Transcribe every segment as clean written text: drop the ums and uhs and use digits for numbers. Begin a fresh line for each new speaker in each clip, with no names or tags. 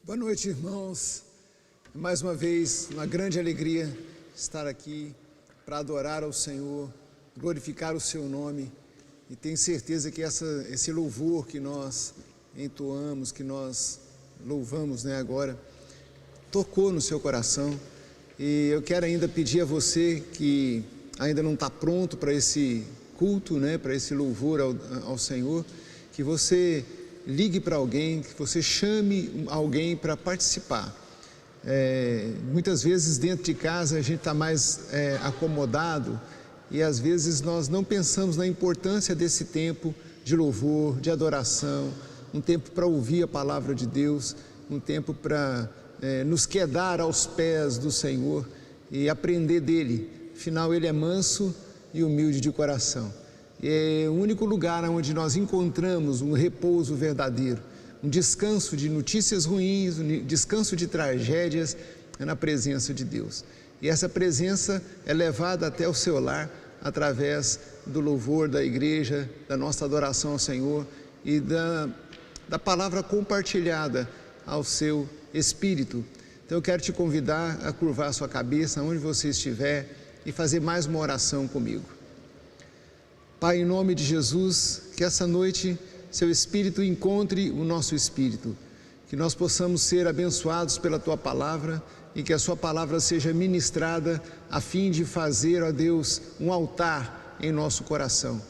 Boa noite, irmãos. Mais uma vez, uma grande alegria estar aqui para adorar ao Senhor, glorificar o seu nome, e tenho certeza que esse louvor que nós entoamos, que nós louvamos agora, tocou no seu coração. E eu quero ainda pedir a você que ainda não está pronto para esse culto, para esse louvor ao Senhor, que você ligue para alguém, que você chame alguém para participar. Muitas vezes dentro de casa a gente está mais acomodado e às vezes nós não pensamos na importância desse tempo de louvor, de adoração, um tempo para ouvir a palavra de Deus, um tempo para nos quedar aos pés do Senhor e aprender dele. Afinal, ele é manso e humilde de coração. É o único lugar onde nós encontramos um repouso verdadeiro, um descanso de notícias ruins, um descanso de tragédias, é na presença de Deus. E essa presença é levada até o seu lar através do louvor da igreja, da nossa adoração ao Senhor e da palavra compartilhada ao seu espírito. Então eu quero te convidar a curvar a sua cabeça onde você estiver e fazer mais uma oração comigo. Pai, em nome de Jesus, que essa noite seu Espírito encontre o nosso espírito, que nós possamos ser abençoados pela Tua palavra e que a Sua palavra seja ministrada a fim de fazer, ó Deus, um altar em nosso coração.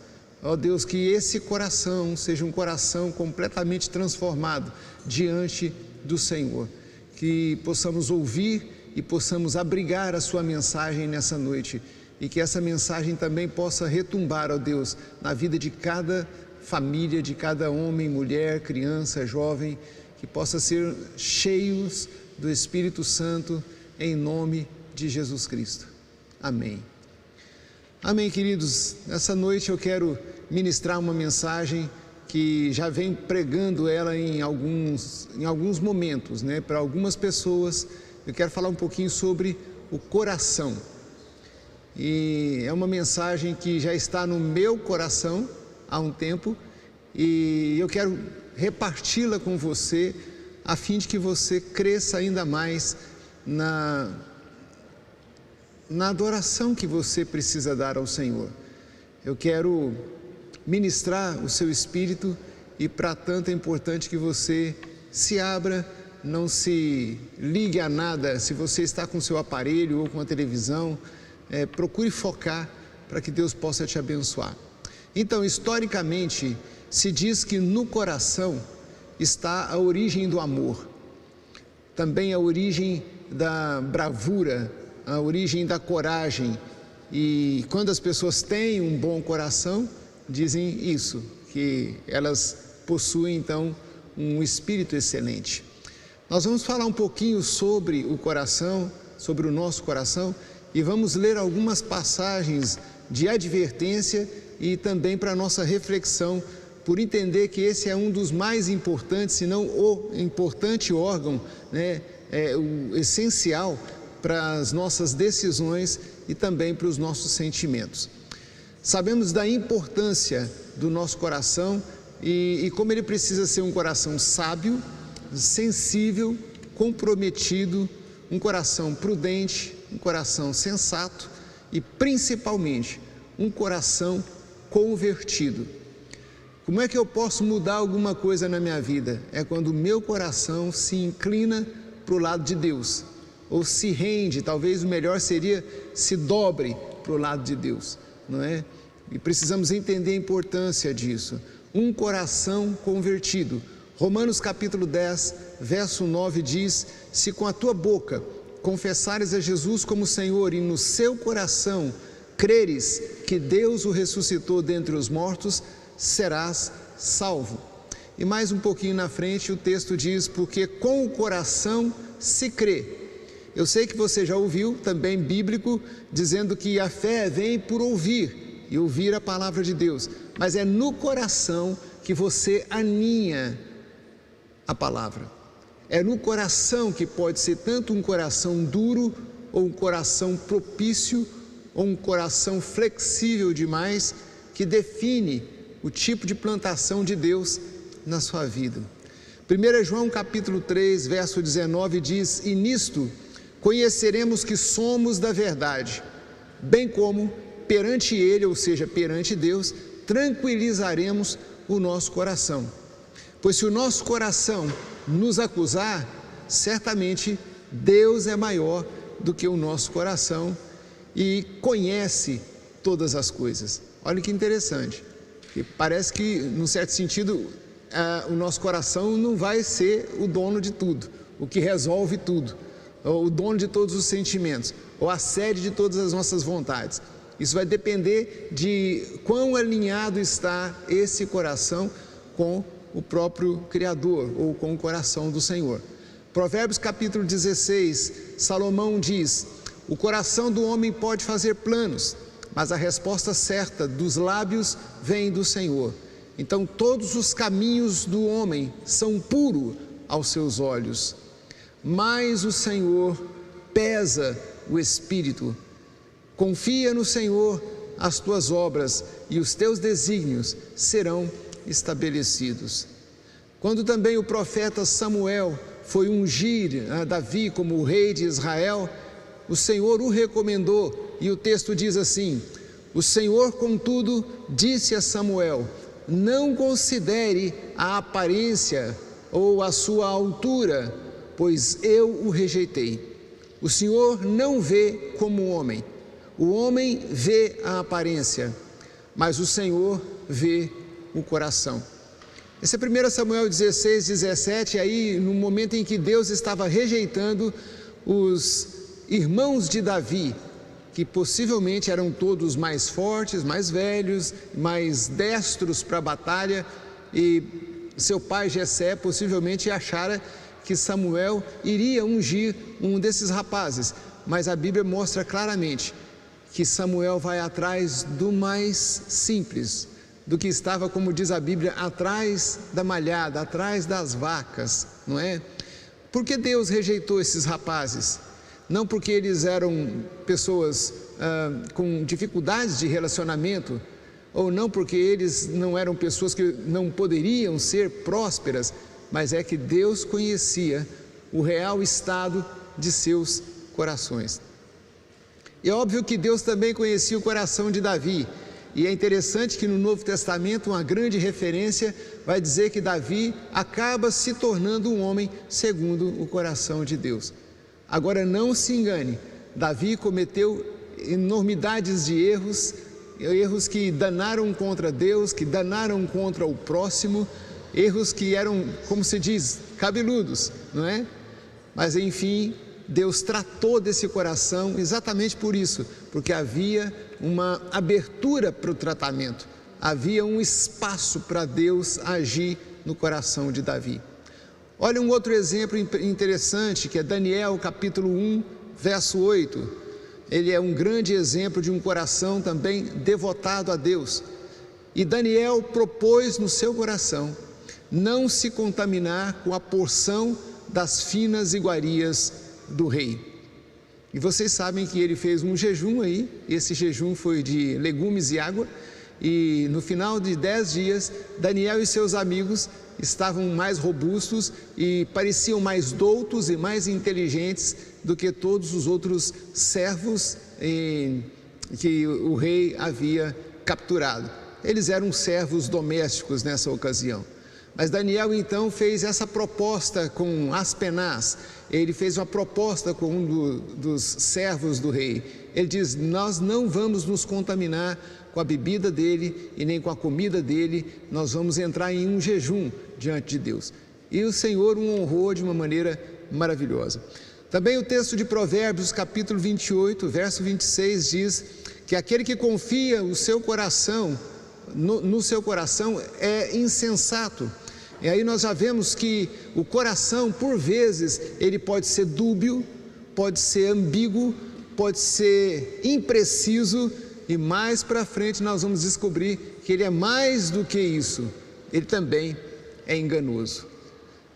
Ó Deus, que esse coração seja um coração completamente transformado diante do Senhor, que possamos ouvir e possamos abrigar a Sua mensagem nessa noite, e que essa mensagem também possa retumbar, ó Deus, na vida de cada família, de cada homem, mulher, criança, jovem, que possa ser cheios do Espírito Santo, em nome de Jesus Cristo. Amém. Amém, queridos. Nessa noite eu quero ministrar uma mensagem que já vem pregando ela em alguns momentos, para algumas pessoas. Eu quero falar um pouquinho sobre o coração. E é uma mensagem que já está no meu coração há um tempo e eu quero reparti-la com você a fim de que você cresça ainda mais na adoração que você precisa dar ao Senhor. Eu quero ministrar o seu espírito e para tanto é importante que você se abra, não se ligue a nada. Se você está com o seu aparelho ou com a televisão, procure focar para que Deus possa te abençoar. Então, historicamente, se diz que no coração está a origem do amor, também a origem da bravura, a origem da coragem. E quando as pessoas têm um bom coração, dizem isso, que elas possuem então um espírito excelente. Nós vamos falar um pouquinho sobre o coração, sobre o nosso coração, e vamos ler algumas passagens de advertência e também para a nossa reflexão, por entender que esse é um dos mais importantes, se não o importante órgão, o essencial para as nossas decisões e também para os nossos sentimentos. Sabemos da importância do nosso coração e como ele precisa ser um coração sábio, sensível, comprometido, um coração prudente, um coração sensato e principalmente um coração convertido. Como é que eu posso mudar alguma coisa na minha vida? É quando o meu coração se inclina para o lado de Deus, ou se rende, talvez o melhor seria se dobre para o lado de Deus, não é? E precisamos entender a importância disso. Um coração convertido. Romanos capítulo 10, verso 9 diz: se com a tua boca confessares a Jesus como Senhor e no seu coração creres que Deus o ressuscitou dentre os mortos, serás salvo. E mais um pouquinho na frente o texto diz: porque com o coração se crê. Eu sei que você já ouviu, também bíblico, dizendo que a fé vem por ouvir, e ouvir a palavra de Deus, mas é no coração que você aninha a palavra. É no coração que pode ser tanto um coração duro, ou um coração propício, ou um coração flexível demais, que define o tipo de plantação de Deus na sua vida. 1 João capítulo 3, verso 19 diz: e nisto conheceremos que somos da verdade, bem como perante Ele, ou seja, perante Deus, tranquilizaremos o nosso coração. Pois se o nosso coração nos acusar, certamente Deus é maior do que o nosso coração e conhece todas as coisas. Olha que interessante. E parece que, num certo sentido, o nosso coração não vai ser o dono de tudo, o que resolve tudo, o dono de todos os sentimentos, ou a sede de todas as nossas vontades. Isso vai depender de quão alinhado está esse coração com o próprio Criador, ou com o coração do Senhor. Provérbios capítulo 16, Salomão diz: o coração do homem pode fazer planos, mas a resposta certa dos lábios vem do Senhor. Então todos os caminhos do homem são puros aos seus olhos, mas o Senhor pesa o espírito. Confia no Senhor as tuas obras e os teus desígnios serão estabelecidos. Quando também o profeta Samuel foi ungir Davi como o rei de Israel, o Senhor o recomendou, e o texto diz assim: o Senhor, contudo, disse a Samuel: não considere a aparência ou a sua altura, pois eu o rejeitei. O Senhor não vê como o homem vê a aparência, mas o Senhor vê o coração. Esse é 1 Samuel 16, 17, aí no momento em que Deus estava rejeitando os irmãos de Davi, que possivelmente eram todos mais fortes, mais velhos, mais destros para a batalha, e seu pai Jessé possivelmente achara que Samuel iria ungir um desses rapazes, mas a Bíblia mostra claramente que Samuel vai atrás do mais simples, do que estava, como diz a Bíblia, atrás da malhada, atrás das vacas, não é? Por que Deus rejeitou esses rapazes? Não porque eles eram pessoas com dificuldades de relacionamento, ou não porque eles não eram pessoas que não poderiam ser prósperas, mas é que Deus conhecia o real estado de seus corações. E é óbvio que Deus também conhecia o coração de Davi, e é interessante que no Novo Testamento uma grande referência vai dizer que Davi acaba se tornando um homem segundo o coração de Deus. Agora não se engane, Davi cometeu enormidades de erros que danaram contra Deus, que danaram contra o próximo, erros que eram, como se diz, cabeludos, não é? Mas enfim, Deus tratou desse coração exatamente por isso, porque havia uma abertura para o tratamento, havia um espaço para Deus agir no coração de Davi. Olha um outro exemplo interessante, que é Daniel capítulo 1, verso 8. Ele é um grande exemplo de um coração também devotado a Deus. E Daniel propôs no seu coração não se contaminar com a porção das finas iguarias do rei. E vocês sabem que ele fez um jejum aí, esse jejum foi de legumes e água, e no final de 10 dias, Daniel e seus amigos estavam mais robustos e pareciam mais doutos e mais inteligentes do que todos os outros servos que o rei havia capturado. Eles eram servos domésticos nessa ocasião. Mas Daniel então fez essa proposta com Aspenaz, ele fez uma proposta com um dos servos do rei. Ele diz: nós não vamos nos contaminar com a bebida dele e nem com a comida dele, nós vamos entrar em um jejum diante de Deus. E o Senhor o honrou de uma maneira maravilhosa. Também o texto de Provérbios capítulo 28, verso 26 diz que aquele que confia o seu coração, no seu coração é insensato. E aí nós já vemos que o coração, por vezes, ele pode ser dúbio, pode ser ambíguo, pode ser impreciso, e mais para frente nós vamos descobrir que ele é mais do que isso, ele também é enganoso.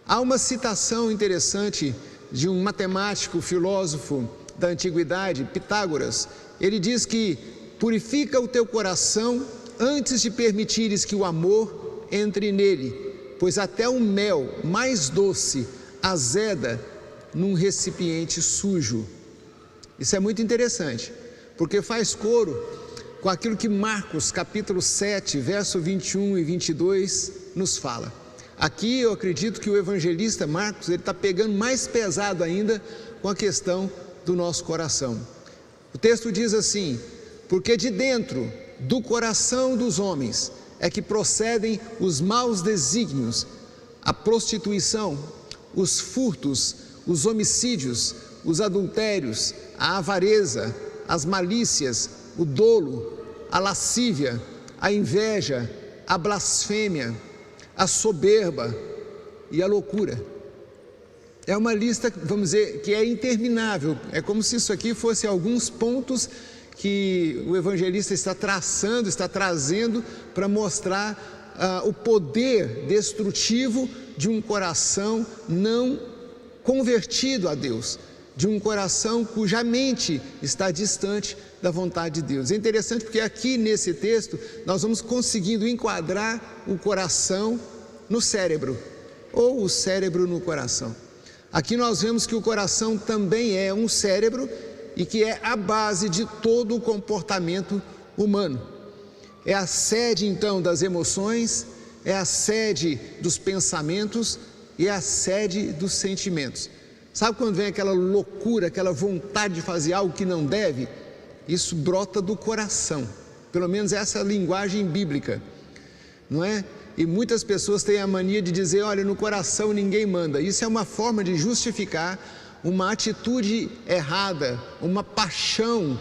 Há uma citação interessante de um matemático, filósofo da antiguidade, Pitágoras. Ele diz que purifica o teu coração antes de permitires que o amor entre nele, pois até o mel mais doce azeda num recipiente sujo. Isso é muito interessante, porque faz coro com aquilo que Marcos capítulo 7, verso 21 e 22 nos fala. Aqui eu acredito que o evangelista Marcos, ele está pegando mais pesado ainda com a questão do nosso coração. O texto diz assim: porque de dentro do coração dos homens é que procedem os maus desígnios, a prostituição, os furtos, os homicídios, os adultérios, a avareza, as malícias, o dolo, a lascívia, a inveja, a blasfêmia, a soberba e a loucura. É uma lista, vamos dizer, que é interminável. É como se isso aqui fosse alguns pontos que o evangelista está traçando, está trazendo para mostrar o poder destrutivo de um coração não convertido a Deus, de um coração cuja mente está distante da vontade de Deus. É interessante porque aqui nesse texto nós vamos conseguindo enquadrar o coração no cérebro, ou o cérebro no coração. Aqui nós vemos que o coração também é um cérebro e que é a base de todo o comportamento humano. É a sede então das emoções, é a sede dos pensamentos e é a sede dos sentimentos. Sabe quando vem aquela loucura, aquela vontade de fazer algo que não deve? Isso brota do coração, pelo menos essa é a linguagem bíblica, não é? E muitas pessoas têm a mania de dizer, olha, no coração ninguém manda. Isso é uma forma de justificar uma atitude errada, uma paixão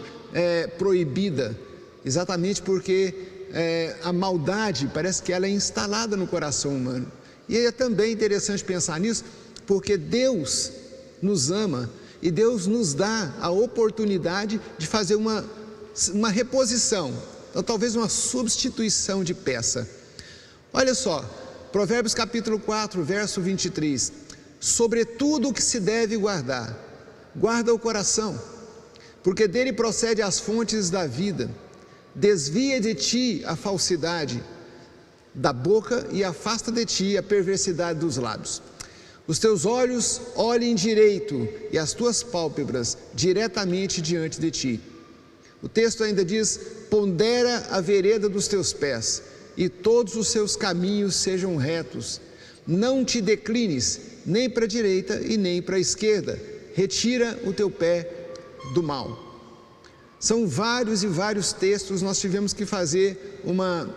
proibida, exatamente porque a maldade parece que ela é instalada no coração humano. E é também interessante pensar nisso, porque Deus nos ama e Deus nos dá a oportunidade de fazer uma reposição, ou talvez uma substituição de peça. Olha só, Provérbios capítulo 4, verso 23, sobre tudo o que se deve guardar, guarda o coração, porque dele procede as fontes da vida. Desvia de ti a falsidade da boca e afasta de ti a perversidade dos lábios. Os teus olhos olhem direito e as tuas pálpebras diretamente diante de ti. O texto ainda diz, pondera a vereda dos teus pés e todos os seus caminhos sejam retos. Não te declines nem para a direita e nem para a esquerda. Retira o teu pé do mal. São vários e vários textos, nós tivemos que fazer uma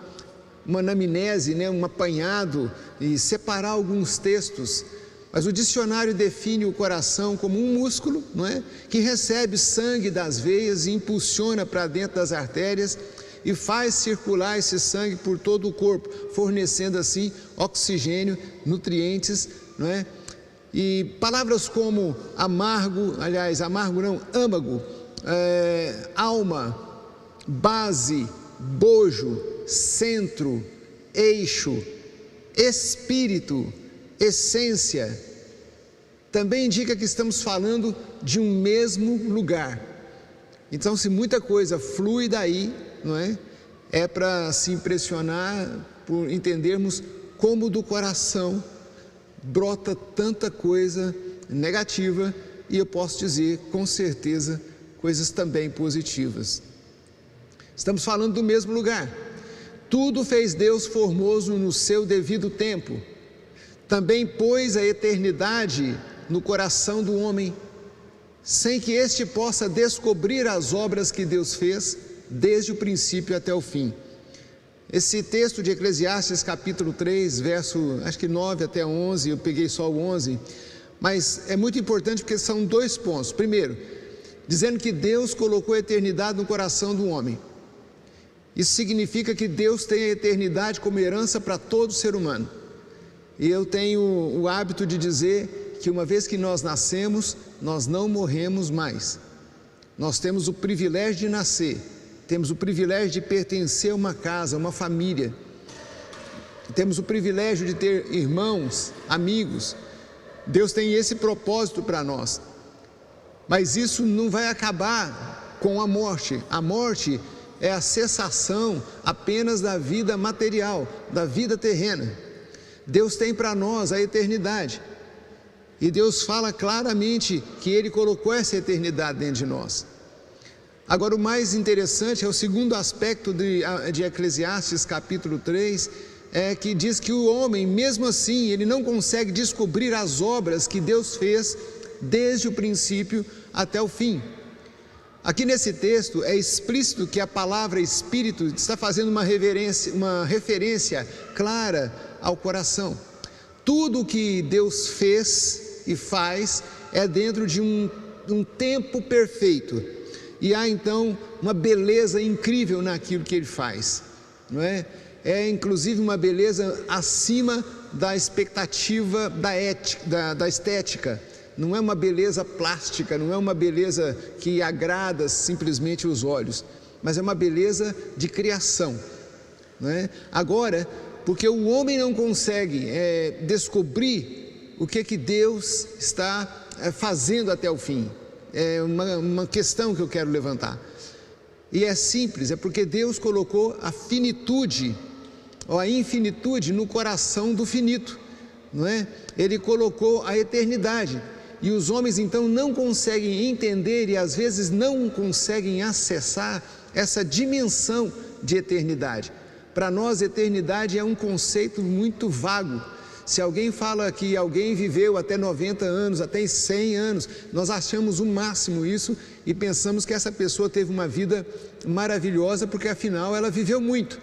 anamnese, um apanhado e separar alguns textos. Mas o dicionário define o coração como um músculo, não é? Que recebe sangue das veias e impulsiona para dentro das artérias e faz circular esse sangue por todo o corpo, fornecendo assim oxigênio, nutrientes, não é? E palavras como âmago, âmago, alma, base, bojo, centro, eixo, espírito, essência, também indica que estamos falando de um mesmo lugar. Então, se muita coisa flui daí, não é? É para se impressionar por entendermos como do coração brota tanta coisa negativa e eu posso dizer com certeza coisas também positivas. Estamos falando do mesmo lugar. Tudo fez Deus formoso no seu devido tempo. Também pôs a eternidade no coração do homem, sem que este possa descobrir as obras que Deus fez desde o princípio até o fim. Esse texto de Eclesiastes capítulo 3, verso, acho que 9 até 11, eu peguei só o 11, mas é muito importante porque são dois pontos. Primeiro, dizendo que Deus colocou a eternidade no coração do homem. Isso significa que Deus tem a eternidade como herança para todo ser humano. E eu tenho o hábito de dizer que uma vez que nós nascemos, nós não morremos mais. Nós temos o privilégio de nascer, temos o privilégio de pertencer a uma casa, a uma família. Temos o privilégio de ter irmãos, amigos. Deus tem esse propósito para nós. Mas isso não vai acabar com a morte. A morte é a cessação apenas da vida material, da vida terrena. Deus tem para nós a eternidade. E Deus fala claramente que Ele colocou essa eternidade dentro de nós. Agora, o mais interessante é o segundo aspecto de Eclesiastes capítulo 3, que diz que o homem, mesmo assim, ele não consegue descobrir as obras que Deus fez desde o princípio até o fim. Aqui nesse texto é explícito que a palavra Espírito está fazendo uma referência clara ao coração. Tudo o que Deus fez e faz é dentro de um tempo perfeito, e há então uma beleza incrível naquilo que Ele faz, não é? É inclusive uma beleza acima da expectativa da estética. Não é uma beleza plástica, não é uma beleza que agrada simplesmente os olhos, mas é uma beleza de criação, não é? Agora, porque o homem não consegue descobrir o que Deus está fazendo até o fim. É uma questão que eu quero levantar, e é simples, é porque Deus colocou a finitude, ou a infinitude no coração do finito, não é? Ele colocou a eternidade, e os homens então não conseguem entender e às vezes não conseguem acessar essa dimensão de eternidade. Para nós, eternidade é um conceito muito vago. Se alguém fala que alguém viveu até 90 anos, até 100 anos, nós achamos o máximo isso e pensamos que essa pessoa teve uma vida maravilhosa, porque afinal ela viveu muito.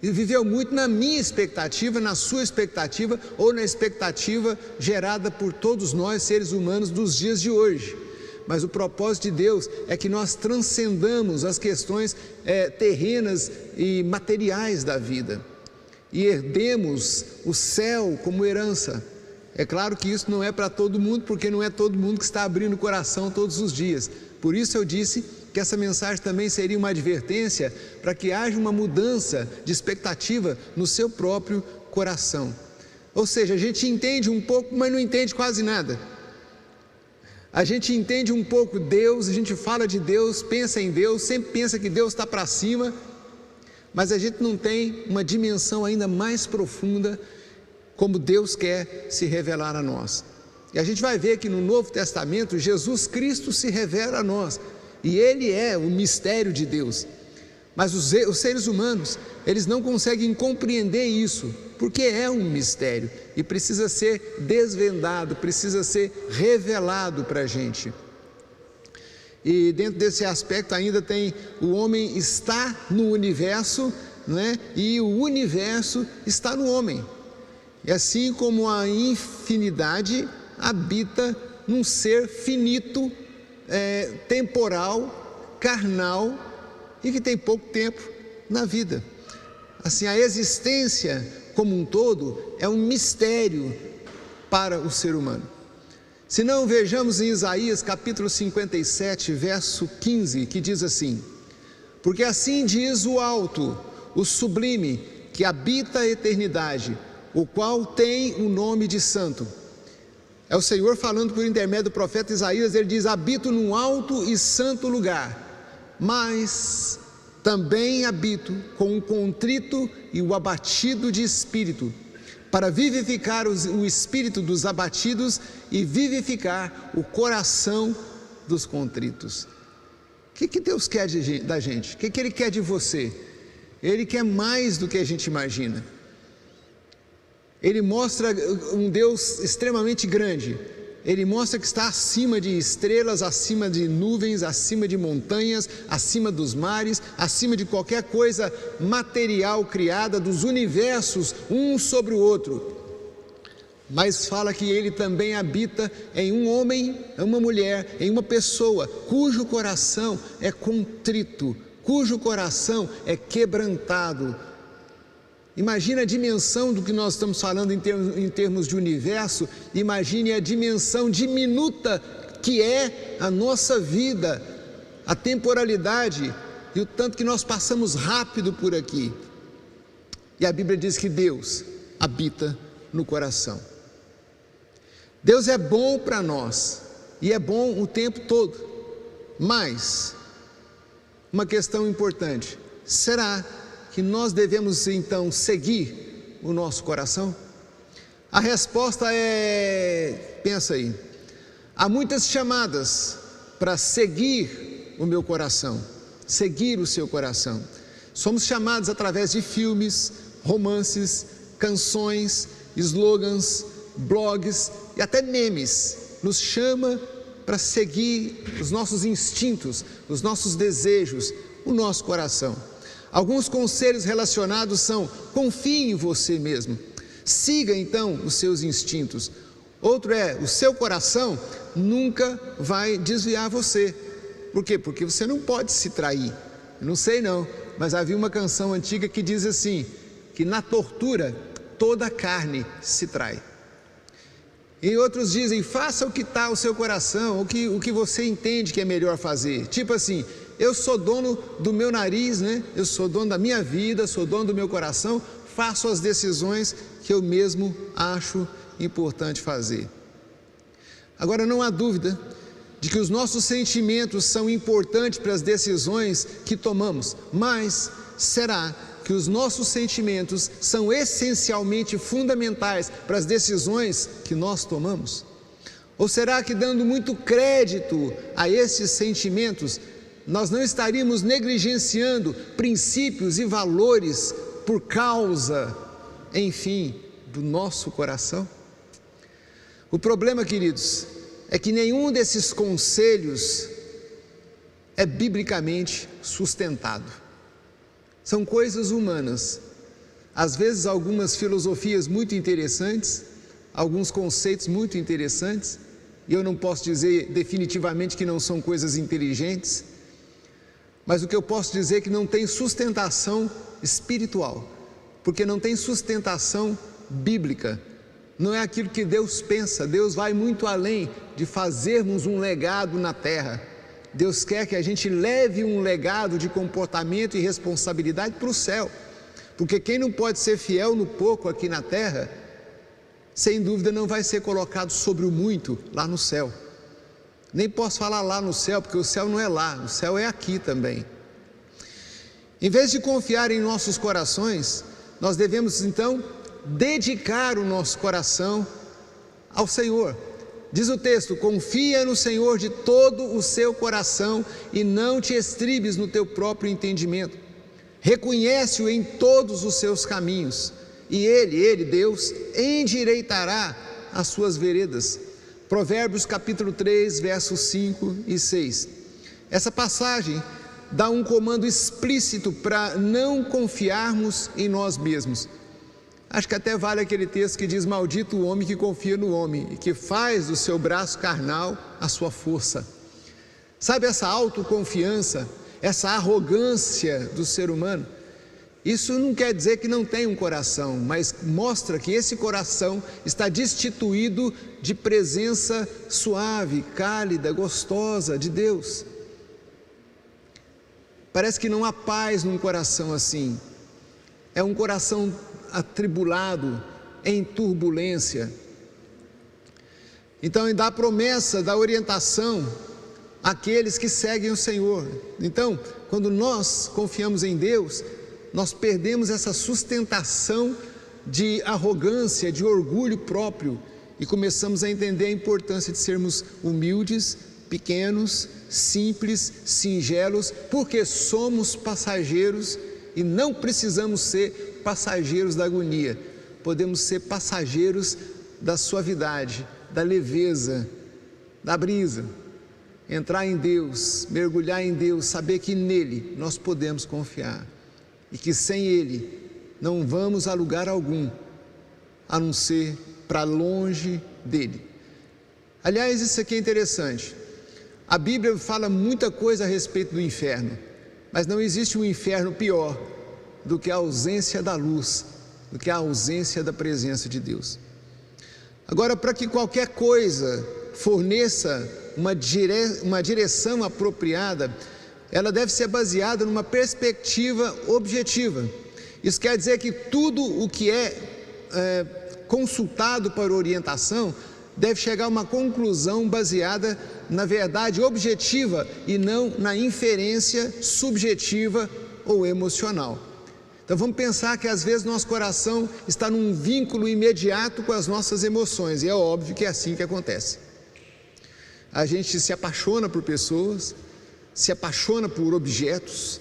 E viveu muito na minha expectativa, na sua expectativa, ou na expectativa gerada por todos nós, seres humanos, dos dias de hoje. Mas o propósito de Deus é que nós transcendamos as questões terrenas e materiais da vida, e herdemos o céu como herança. É claro que isso não é para todo mundo, porque não é todo mundo que está abrindo o coração todos os dias. Por isso eu disse que essa mensagem também seria uma advertência para que haja uma mudança de expectativa no seu próprio coração. Ou seja, a gente entende um pouco, mas não entende quase nada. A gente entende um pouco Deus, a gente fala de Deus, pensa em Deus, sempre pensa que Deus está para cima, mas a gente não tem uma dimensão ainda mais profunda como Deus quer se revelar a nós. E a gente vai ver que no Novo Testamento Jesus Cristo se revela a nós, e Ele é o mistério de Deus. Mas os seres humanos, eles não conseguem compreender isso, porque é um mistério e precisa ser desvendado, precisa ser revelado para a gente. E dentro desse aspecto ainda tem o homem está no universo, não é? E o universo está no homem. E assim como a infinidade habita num ser finito, temporal, carnal, e que tem pouco tempo na vida. Assim, a existência como um todo é um mistério para o ser humano. Se não, vejamos em Isaías capítulo 57, verso 15, que diz assim: porque assim diz o alto, o sublime, que habita a eternidade, o qual tem o nome de santo. É o Senhor falando por intermédio do profeta Isaías. Ele diz: habito num alto e santo lugar, mas também habito com o contrito e o abatido de espírito, para vivificar o espírito dos abatidos e vivificar o coração dos contritos. O que Deus quer da gente? O que Ele quer de você? Ele quer mais do que a gente imagina. Ele mostra um Deus extremamente grande. Ele mostra que está acima de estrelas, acima de nuvens, acima de montanhas, acima dos mares, acima de qualquer coisa material criada, dos universos, um sobre o outro. Mas fala que Ele também habita em um homem, em uma mulher, em uma pessoa cujo coração é contrito, cujo coração é quebrantado. Imagine a dimensão do que nós estamos falando em termos de universo. Imagine a dimensão diminuta que é a nossa vida, a temporalidade e o tanto que nós passamos rápido por aqui. E a Bíblia diz que Deus habita no coração. Deus é bom para nós e é bom o tempo todo. Mas uma questão importante: será que nós devemos então seguir o nosso coração? A resposta é, pensa aí, há muitas chamadas para seguir o meu coração, seguir o seu coração. Somos chamados através de filmes, romances, canções, slogans, blogs e até memes. Nos chama para seguir os nossos instintos, os nossos desejos, o nosso coração. Alguns conselhos relacionados são: confie em você mesmo, siga então os seus instintos. Outro é: o seu coração nunca vai desviar você. Por quê? Porque você não pode se trair. Eu não sei não, mas havia uma canção antiga que diz assim, que na tortura toda a carne se trai. E outros dizem: faça o que está ao seu coração, o que você entende que é melhor fazer. Tipo assim, eu sou dono do meu nariz, né? Eu sou dono da minha vida, sou dono do meu coração, faço as decisões que eu mesmo acho importante fazer. Agora, não há dúvida de que os nossos sentimentos são importantes para as decisões que tomamos, mas será que os nossos sentimentos são essencialmente fundamentais para as decisões que nós tomamos? Ou será que, dando muito crédito a esses sentimentos, nós não estaríamos negligenciando princípios e valores por causa, enfim, do nosso coração? O problema, queridos, é que nenhum desses conselhos é biblicamente sustentado. São coisas humanas, às vezes algumas filosofias muito interessantes, alguns conceitos muito interessantes, e eu não posso dizer definitivamente que não são coisas inteligentes, mas o que eu posso dizer é que não tem sustentação espiritual, porque não tem sustentação bíblica. Não é aquilo que Deus pensa. Deus vai muito além de fazermos um legado na terra. Deus quer que a gente leve um legado de comportamento e responsabilidade para o céu, porque quem não pode ser fiel no pouco aqui na terra, sem dúvida não vai ser colocado sobre o muito lá no céu. Nem posso falar lá no céu, porque o céu não é lá, o céu é aqui também. Em vez de confiar em nossos corações, nós devemos então dedicar o nosso coração ao Senhor. Diz o texto: confia no Senhor de todo o seu coração e não te estribes no teu próprio entendimento. Reconhece-o em todos os seus caminhos e Ele, Deus, endireitará as suas veredas. Provérbios capítulo 3, versos 5 e 6. Essa passagem dá um comando explícito para não confiarmos em nós mesmos. Acho que até vale aquele texto que diz: maldito o homem que confia no homem e que faz do seu braço carnal a sua força. Sabe, essa autoconfiança, essa arrogância do ser humano, isso não quer dizer que não tem um coração, mas mostra que esse coração está destituído de presença suave, cálida, gostosa de Deus. Parece que não há paz num coração assim. É um coração atribulado, em turbulência. Então, dá a promessa da orientação àqueles que seguem o Senhor. Então, quando nós confiamos em Deus, nós perdemos essa sustentação de arrogância, de orgulho próprio, e começamos a entender a importância de sermos humildes, pequenos, simples, singelos, porque somos passageiros e não precisamos ser passageiros da agonia, podemos ser passageiros da suavidade, da leveza, da brisa. Entrar em Deus, mergulhar em Deus, saber que nele nós podemos confiar e que sem Ele não vamos a lugar algum, a não ser para longe dele. Aliás, isso aqui é interessante. A Bíblia fala muita coisa a respeito do inferno, mas não existe um inferno pior do que a ausência da luz, do que a ausência da presença de Deus. Agora, para que qualquer coisa forneça uma direção apropriada, ela deve ser baseada numa perspectiva objetiva. Isso quer dizer que tudo o que é consultado para orientação deve chegar a uma conclusão baseada na verdade objetiva e não na inferência subjetiva ou emocional. Então vamos pensar que às vezes nosso coração está num vínculo imediato com as nossas emoções, e é óbvio que é assim que acontece. A gente se apaixona por pessoas, se apaixona por objetos,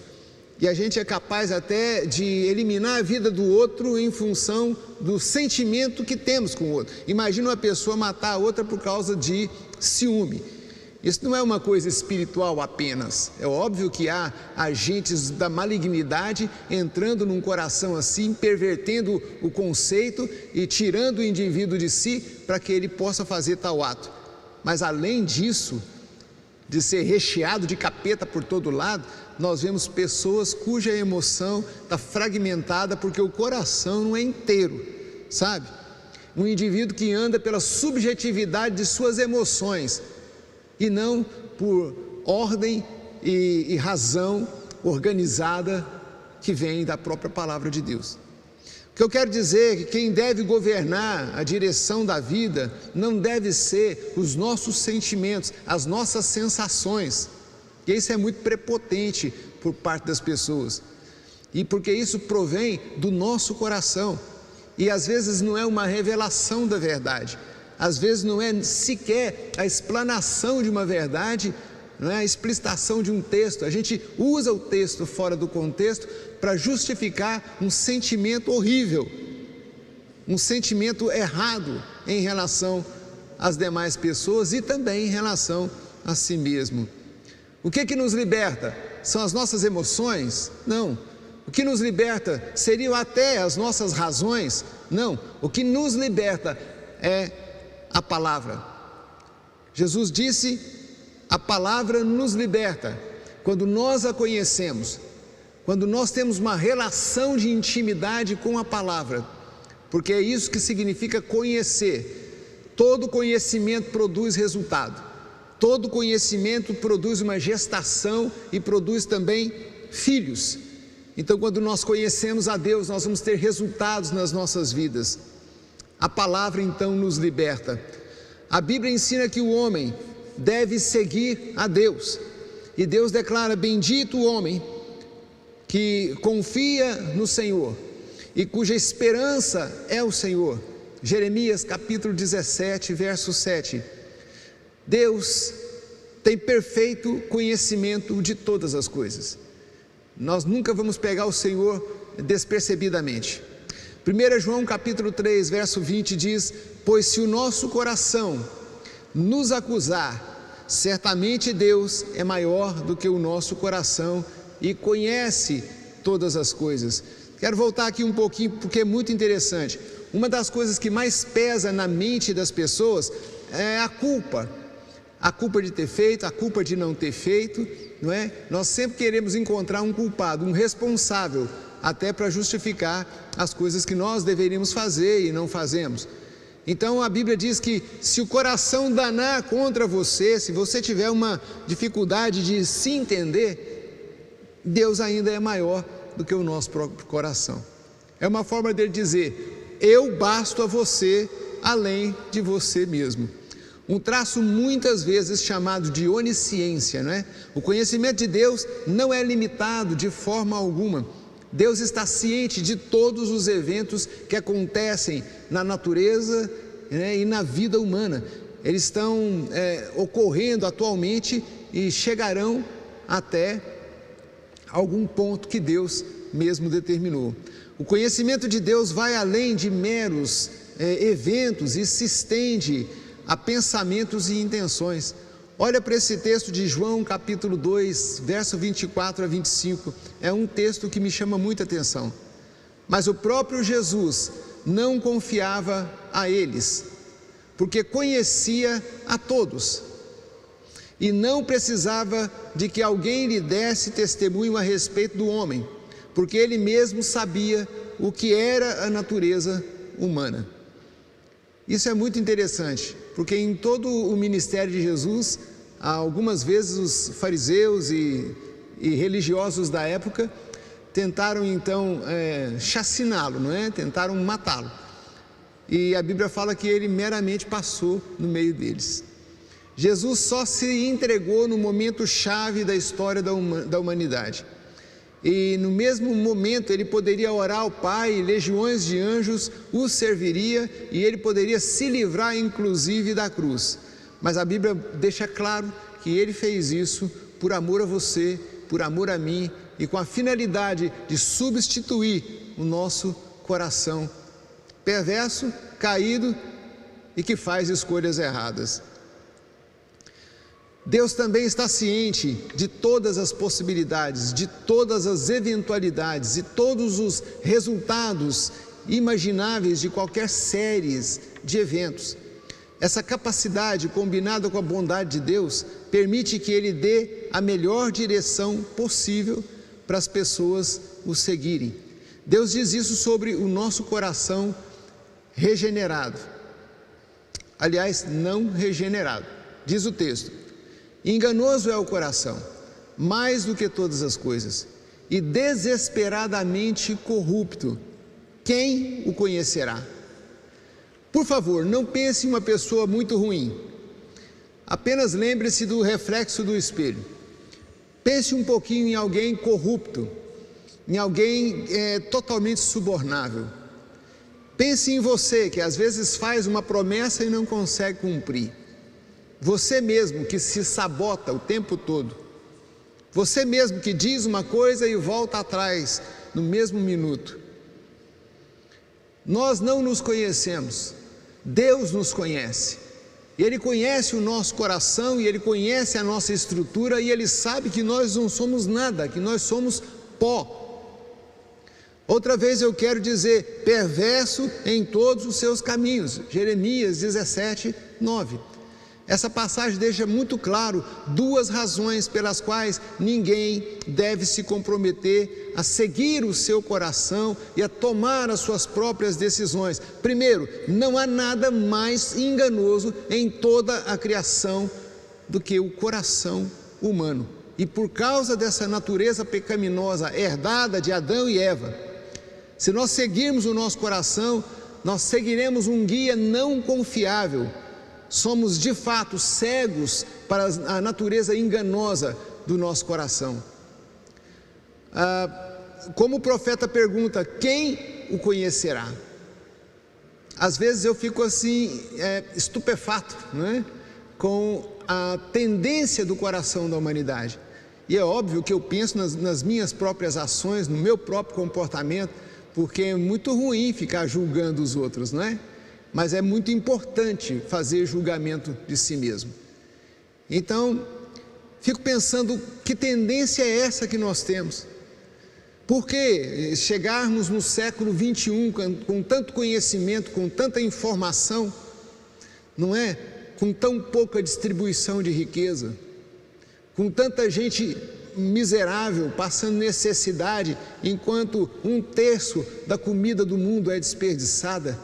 e a gente é capaz até de eliminar a vida do outro em função do sentimento que temos com o outro. Imagina uma pessoa matar a outra por causa de ciúme. Isso não é uma coisa espiritual apenas. É óbvio que há agentes da malignidade entrando num coração assim, pervertendo o conceito e tirando o indivíduo de si para que ele possa fazer tal ato. Mas além disso, de ser recheado de capeta por todo lado, nós vemos pessoas cuja emoção está fragmentada porque o coração não é inteiro, sabe? Um indivíduo que anda pela subjetividade de suas emoções e não por ordem e razão organizada que vem da própria palavra de Deus. O que eu quero dizer é que quem deve governar a direção da vida não deve ser os nossos sentimentos, as nossas sensações, e isso é muito prepotente por parte das pessoas, e porque isso provém do nosso coração, e às vezes não é uma revelação da verdade, às vezes não é sequer a explanação de uma verdade, não é a explicitação de um texto. A gente usa o texto fora do contexto para justificar um sentimento horrível, um sentimento errado em relação às demais pessoas e também em relação a si mesmo. O que nos liberta? São as nossas emoções? Não. O que nos liberta seriam até as nossas razões? Não. O que nos liberta é a palavra. Jesus disse: a palavra nos liberta. Quando nós a conhecemos, quando nós temos uma relação de intimidade com a palavra, porque é isso que significa conhecer. Todo conhecimento produz resultado, todo conhecimento produz uma gestação e produz também filhos. Então, quando nós conhecemos a Deus, nós vamos ter resultados nas nossas vidas. A palavra então nos liberta. A Bíblia ensina que o homem deve seguir a Deus, e Deus declara: bendito o homem que confia no Senhor e cuja esperança é o Senhor. Jeremias capítulo 17, verso 7. Deus tem perfeito conhecimento de todas as coisas. Nós nunca vamos pegar o Senhor despercebidamente. 1 João capítulo 3, verso 20 diz: pois se o nosso coração nos acusar, certamente Deus é maior do que o nosso coração e conhece todas as coisas. Quero voltar aqui um pouquinho porque é muito interessante. Uma das coisas que mais pesa na mente das pessoas é a culpa de ter feito, a culpa de não ter feito, não é? Nós sempre queremos encontrar um culpado, um responsável, até para justificar as coisas que nós deveríamos fazer e não fazemos. Então a Bíblia diz que se o coração danar contra você, se você tiver uma dificuldade de se entender, Deus ainda é maior do que o nosso próprio coração. É uma forma dele dizer: eu basto a você além de você mesmo. Um traço muitas vezes chamado de onisciência, não é? O conhecimento de Deus não é limitado de forma alguma. Deus está ciente de todos os eventos que acontecem na natureza, né, e na vida humana. Eles estão ocorrendo atualmente e chegarão até algum ponto que Deus mesmo determinou. O conhecimento de Deus vai além de meros eventos e se estende a pensamentos e intenções. Olha para esse texto de João capítulo 2, verso 24 a 25, é um texto que me chama muita atenção. Mas o próprio Jesus não confiava a eles, porque conhecia a todos, e não precisava de que alguém lhe desse testemunho a respeito do homem, porque ele mesmo sabia o que era a natureza humana. Isso é muito interessante, porque em todo o ministério de Jesus, algumas vezes os fariseus e religiosos da época tentaram então chaciná-lo, não é? Tentaram matá-lo, e a Bíblia fala que ele meramente passou no meio deles. Jesus só se entregou no momento chave da história da humanidade, e no mesmo momento ele poderia orar ao Pai, e legiões de anjos o serviria, e ele poderia se livrar inclusive da cruz. Mas a Bíblia deixa claro que ele fez isso por amor a você, por amor a mim, e com a finalidade de substituir o nosso coração perverso, caído e que faz escolhas erradas. Deus também está ciente de todas as possibilidades, de todas as eventualidades e todos os resultados imagináveis de qualquer série de eventos. Essa capacidade, combinada com a bondade de Deus, permite que Ele dê a melhor direção possível para as pessoas o seguirem. Deus diz isso sobre o nosso coração regenerado. Aliás, não regenerado. Diz o texto: enganoso é o coração, mais do que todas as coisas, e desesperadamente corrupto. Quem o conhecerá? Por favor, não pense em uma pessoa muito ruim. Apenas lembre-se do reflexo do espelho. Pense um pouquinho em alguém corrupto, em alguém totalmente subornável. Pense em você, que às vezes faz uma promessa e não consegue cumprir. Você mesmo que se sabota o tempo todo. Você mesmo que diz uma coisa e volta atrás no mesmo minuto. Nós não nos conhecemos, Deus nos conhece. Ele conhece o nosso coração e Ele conhece a nossa estrutura, e Ele sabe que nós não somos nada, que nós somos pó. Outra vez eu quero dizer, perverso em todos os seus caminhos. Jeremias 17, 9. Essa passagem deixa muito claro duas razões pelas quais ninguém deve se comprometer a seguir o seu coração e a tomar as suas próprias decisões. Primeiro, não há nada mais enganoso em toda a criação do que o coração humano. E por causa dessa natureza pecaminosa herdada de Adão e Eva, se nós seguirmos o nosso coração, nós seguiremos um guia não confiável. Somos de fato cegos para a natureza enganosa do nosso coração. Como o profeta pergunta, quem o conhecerá? Às vezes eu fico assim, estupefato, não é? Com a tendência do coração da humanidade. E é óbvio que eu penso nas minhas próprias ações, no meu próprio comportamento, porque é muito ruim ficar julgando os outros, não é? Mas é muito importante fazer julgamento de si mesmo. Então, fico pensando, que tendência é essa que nós temos? Por que chegarmos no século 21 com tanto conhecimento, com tanta informação, não é? Com tão pouca distribuição de riqueza, com tanta gente miserável, passando necessidade, enquanto 1/3 da comida do mundo é desperdiçada?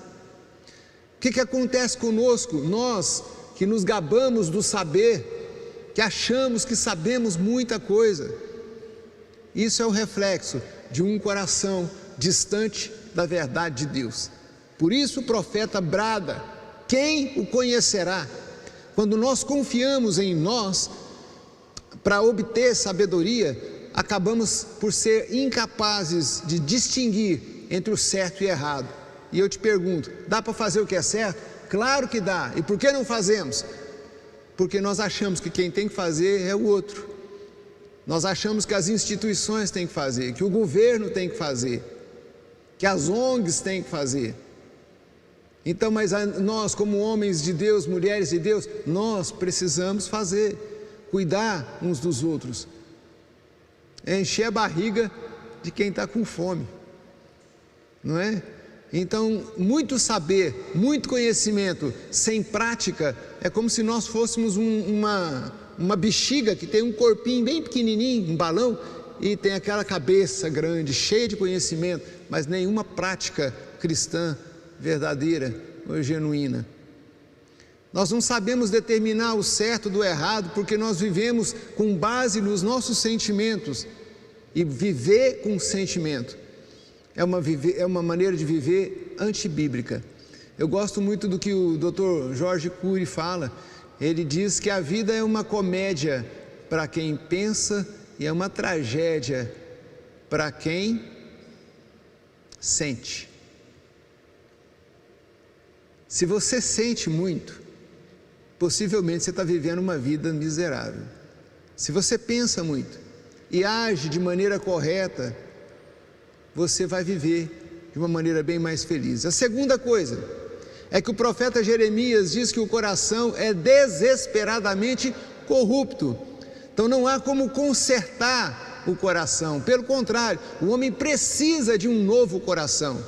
O que acontece conosco? Nós que nos gabamos do saber, que achamos que sabemos muita coisa, isso é o reflexo de um coração distante da verdade de Deus. Por isso o profeta brada, quem o conhecerá? Quando nós confiamos em nós para obter sabedoria, acabamos por ser incapazes de distinguir entre o certo e o errado. E eu te pergunto, dá para fazer o que é certo? Claro que dá. E por que não fazemos? Porque nós achamos que quem tem que fazer é o outro. Nós achamos que as instituições têm que fazer, que o governo tem que fazer, que as ONGs têm que fazer. Então, mas nós como homens de Deus, mulheres de Deus, nós precisamos fazer, cuidar uns dos outros, encher a barriga de quem está com fome, não é? Então, muito saber, muito conhecimento, sem prática, é como se nós fôssemos uma bexiga que tem um corpinho bem pequenininho, um balão, e tem aquela cabeça grande, cheia de conhecimento, mas nenhuma prática cristã verdadeira ou genuína. Nós não sabemos determinar o certo do errado, porque nós vivemos com base nos nossos sentimentos, e viver com sentimento é uma maneira de viver antibíblica. Eu gosto muito do que o Dr. George Cury fala. Ele diz que a vida é uma comédia para quem pensa e é uma tragédia para quem sente. Se você sente muito, possivelmente você está vivendo uma vida miserável. Se você pensa muito e age de maneira correta, você vai viver de uma maneira bem mais feliz. A segunda coisa é que o profeta Jeremias diz que o coração é desesperadamente corrupto. Então não há como consertar o coração. Pelo contrário, o homem precisa de um novo coração.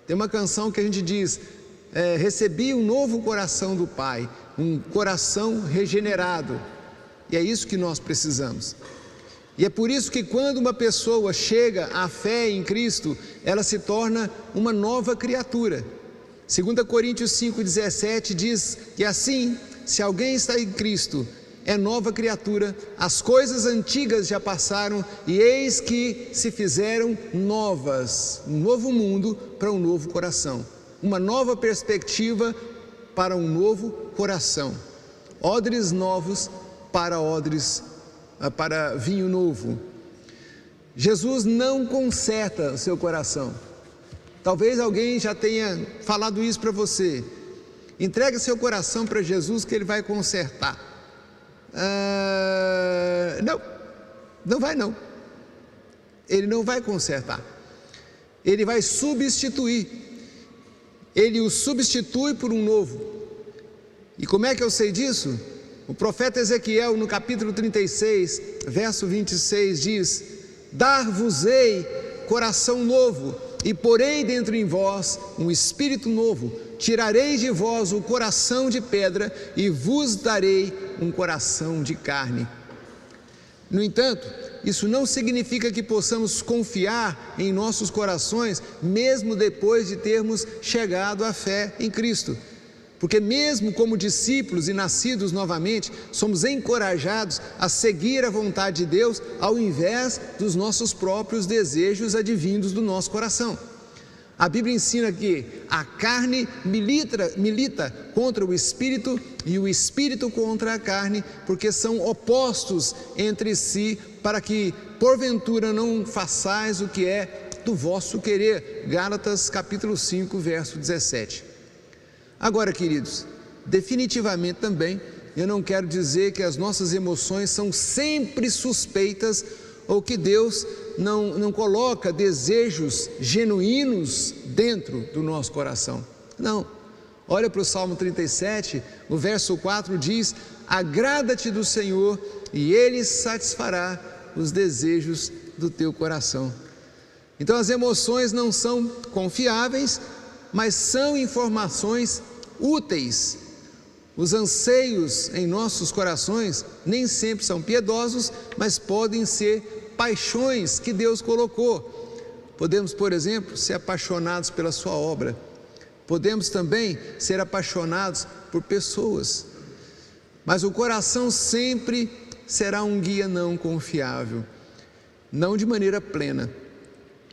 Tem uma canção que a gente diz: recebi um novo coração do Pai, um coração regenerado. E é isso que nós precisamos. E é por isso que quando uma pessoa chega à fé em Cristo, ela se torna uma nova criatura. 2 Coríntios 5,17 diz que assim, se alguém está em Cristo, é nova criatura, as coisas antigas já passaram e eis que se fizeram novas. Um novo mundo para um novo coração, uma nova perspectiva para um novo coração, odres novos para vinho novo. Jesus não conserta o seu coração. Talvez alguém já tenha falado isso para você. Entrega seu coração para Jesus que Ele vai consertar. Não vai não. Ele não vai consertar. Ele vai substituir. Ele o substitui por um novo. E como é que eu sei disso? O profeta Ezequiel, no capítulo 36, verso 26, diz: dar-vos-ei coração novo, e porei dentro em vós um espírito novo, tirarei de vós o coração de pedra, e vos darei um coração de carne. No entanto, isso não significa que possamos confiar em nossos corações, mesmo depois de termos chegado à fé em Cristo. Porque mesmo como discípulos e nascidos novamente, somos encorajados a seguir a vontade de Deus ao invés dos nossos próprios desejos advindos do nosso coração. A Bíblia ensina que a carne milita contra o Espírito e o Espírito contra a carne, porque são opostos entre si, para que porventura não façais o que é do vosso querer. Gálatas capítulo 5, verso 17. Agora, queridos, definitivamente também, eu não quero dizer que as nossas emoções são sempre suspeitas ou que Deus não coloca desejos genuínos dentro do nosso coração. Não. Olha para o Salmo 37, o verso 4 diz: agrada-te do Senhor e Ele satisfará os desejos do teu coração. Então as emoções não são confiáveis, mas são informações úteis. Os anseios em nossos corações nem sempre são piedosos, mas podem ser paixões que Deus colocou. Podemos, por exemplo, ser apaixonados pela sua obra. Podemos também ser apaixonados por pessoas. Mas o coração sempre será um guia não confiável, não de maneira plena.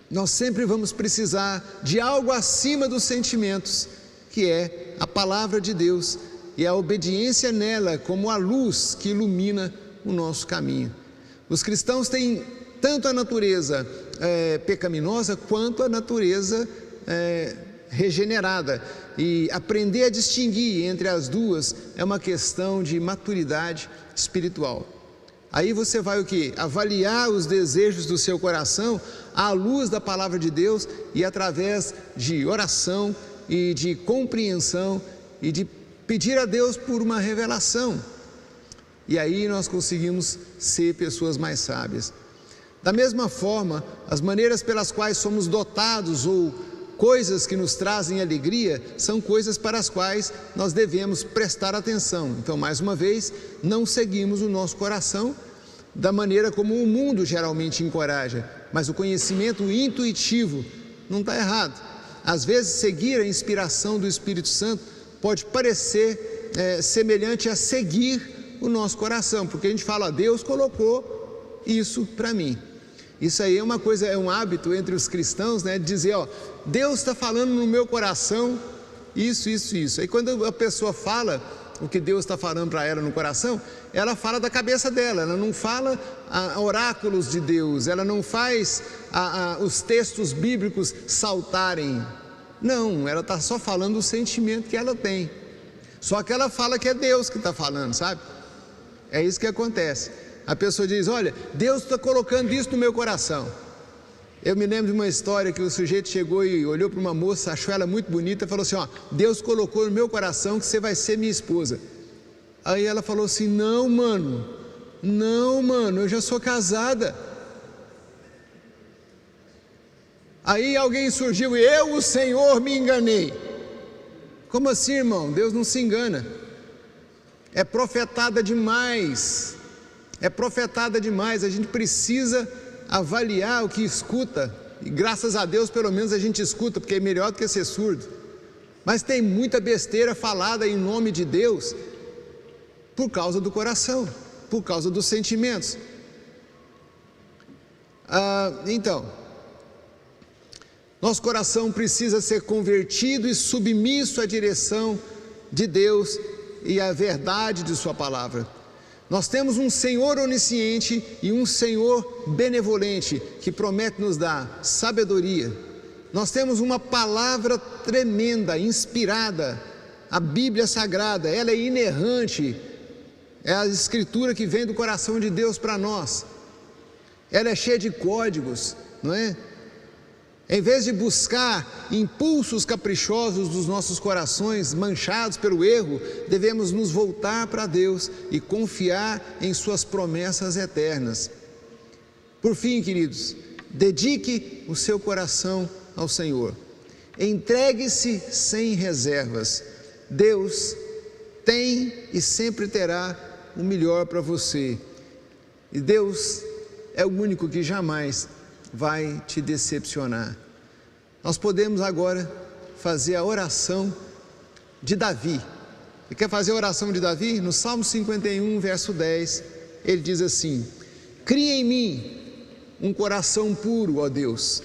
Nós sempre vamos precisar de algo acima dos sentimentos, que é a palavra de Deus e a obediência nela como a luz que ilumina o nosso caminho. Os cristãos têm tanto a natureza pecaminosa quanto a natureza regenerada, e aprender a distinguir entre as duas é uma questão de maturidade espiritual. Aí você vai o quê? Avaliar os desejos do seu coração à luz da palavra de Deus e através de oração e de compreensão e de pedir a Deus por uma revelação. E aí nós conseguimos ser pessoas mais sábias. Da mesma forma, as maneiras pelas quais somos dotados ou coisas que nos trazem alegria são coisas para as quais nós devemos prestar atenção. Então, mais uma vez, não seguimos o nosso coração da maneira como o mundo geralmente encoraja, mas o conhecimento intuitivo não está errado. Às vezes, seguir a inspiração do Espírito Santo pode parecer semelhante a seguir o nosso coração, porque a gente fala: Deus colocou isso para mim. Isso aí é uma coisa, é um hábito entre os cristãos, né, de dizer: ó, Deus está falando no meu coração isso. Aí quando a pessoa fala, o que Deus está falando para ela no coração, ela fala da cabeça dela, ela não fala oráculos de Deus, ela não faz os textos bíblicos saltarem. Não, ela está só falando o sentimento que ela tem. Só que ela fala que é Deus que está falando, sabe? É isso que acontece. A pessoa diz: olha, Deus está colocando isso no meu coração. Eu me lembro de uma história que o sujeito chegou e olhou para uma moça, achou ela muito bonita e falou assim: ó, Deus colocou no meu coração que você vai ser minha esposa. Aí ela falou assim: não, mano, eu já sou casada. Aí alguém surgiu: eu, o Senhor, me enganei. Como assim, irmão? Deus não se engana. É profetada demais. É profetada demais. A gente precisa avaliar o que escuta. E graças a Deus, pelo menos a gente escuta, porque é melhor do que ser surdo. Mas tem muita besteira falada em nome de Deus por causa do coração, por causa dos sentimentos. Então, nosso coração precisa ser convertido e submisso à direção de Deus e à verdade de sua palavra. Nós temos um Senhor onisciente e um Senhor benevolente que promete nos dar sabedoria. Nós temos uma palavra tremenda, inspirada, a Bíblia Sagrada. Ela é inerrante, é a escritura que vem do coração de Deus para nós. Ela é cheia de códigos, não é? Em vez de buscar impulsos caprichosos dos nossos corações manchados pelo erro, devemos nos voltar para Deus e confiar em suas promessas eternas. Por fim, queridos, dedique o seu coração ao Senhor. Entregue-se sem reservas. Deus tem e sempre terá o melhor para você. E Deus é o único que jamais vai te decepcionar. Nós podemos agora fazer a oração de Davi. Você quer fazer a oração de Davi? No Salmo 51, verso 10, ele diz assim: cria em mim um coração puro, ó Deus,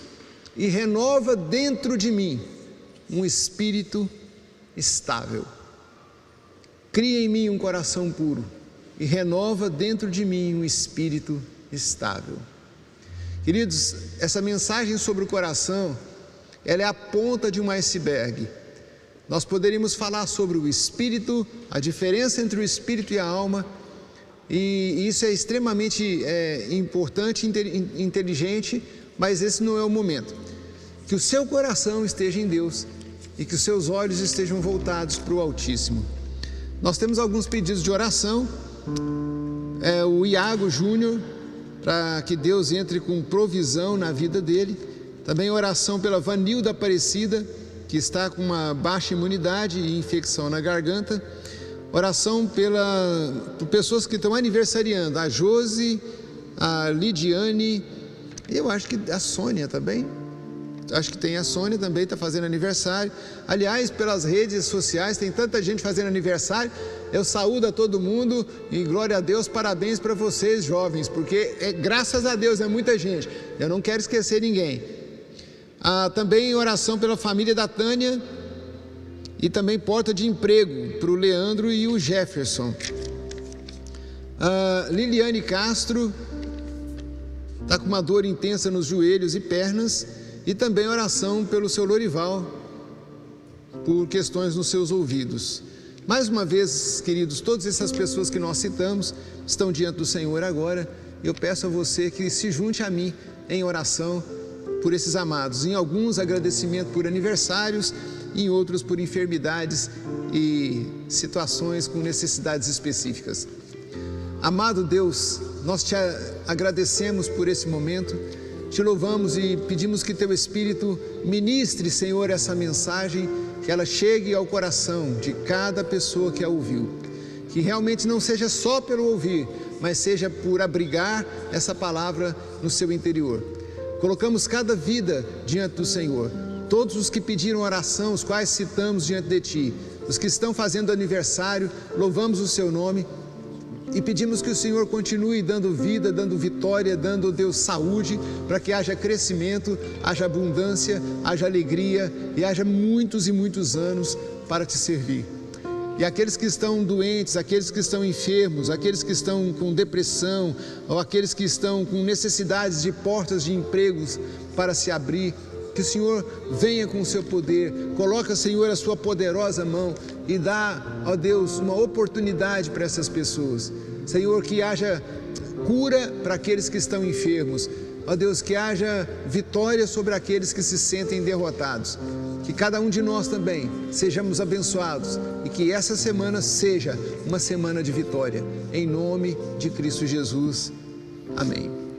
e renova dentro de mim um espírito estável. Cria em mim um coração puro e renova dentro de mim um espírito estável. Queridos, essa mensagem sobre o coração, ela é a ponta de um iceberg. Nós poderíamos falar sobre o espírito, a diferença entre o espírito e a alma, e isso é extremamente importante e inteligente, mas esse não é o momento. Que o seu coração esteja em Deus e que os seus olhos estejam voltados para o Altíssimo. Nós temos alguns pedidos de oração. O Iago Júnior, para que Deus entre com provisão na vida dele. Também oração pela Vanilda Aparecida, que está com uma baixa imunidade e infecção na garganta. Oração por pessoas que estão aniversariando, a Josi, a Lidiane, eu acho que a Sônia também. Acho que tem a Sônia também, está fazendo aniversário. Aliás, pelas redes sociais tem tanta gente fazendo aniversário. Eu saúdo a todo mundo e glória a Deus, parabéns para vocês jovens, porque graças a Deus é muita gente. Eu não quero esquecer ninguém. Também oração pela família da Tânia e também porta de emprego para o Leandro e o Jefferson. Liliane Castro está com uma dor intensa nos joelhos e pernas. E também oração pelo seu Lorival, por questões nos seus ouvidos. Mais uma vez, queridos, todas essas pessoas que nós citamos estão diante do Senhor agora. Eu peço a você que se junte a mim em oração por esses amados. Em alguns, agradecimento por aniversários, em outros por enfermidades e situações com necessidades específicas. Amado Deus, nós te agradecemos por esse momento. Te louvamos e pedimos que Teu Espírito ministre, Senhor, essa mensagem, que ela chegue ao coração de cada pessoa que a ouviu. Que realmente não seja só pelo ouvir, mas seja por abrigar essa palavra no seu interior. Colocamos cada vida diante do Senhor. Todos os que pediram oração, os quais citamos diante de Ti. Os que estão fazendo aniversário, louvamos o Seu nome. E pedimos que o Senhor continue dando vida, dando vitória, dando, Deus, saúde, para que haja crescimento, haja abundância, haja alegria e haja muitos e muitos anos para Te servir. E aqueles que estão doentes, aqueles que estão enfermos, aqueles que estão com depressão, ou aqueles que estão com necessidades de portas de empregos para se abrir, que o Senhor venha com o seu poder, coloca, Senhor, a sua poderosa mão e dá, ó Deus, uma oportunidade para essas pessoas. Senhor, que haja cura para aqueles que estão enfermos, ó Deus, que haja vitória sobre aqueles que se sentem derrotados, que cada um de nós também sejamos abençoados e que essa semana seja uma semana de vitória, em nome de Cristo Jesus, amém.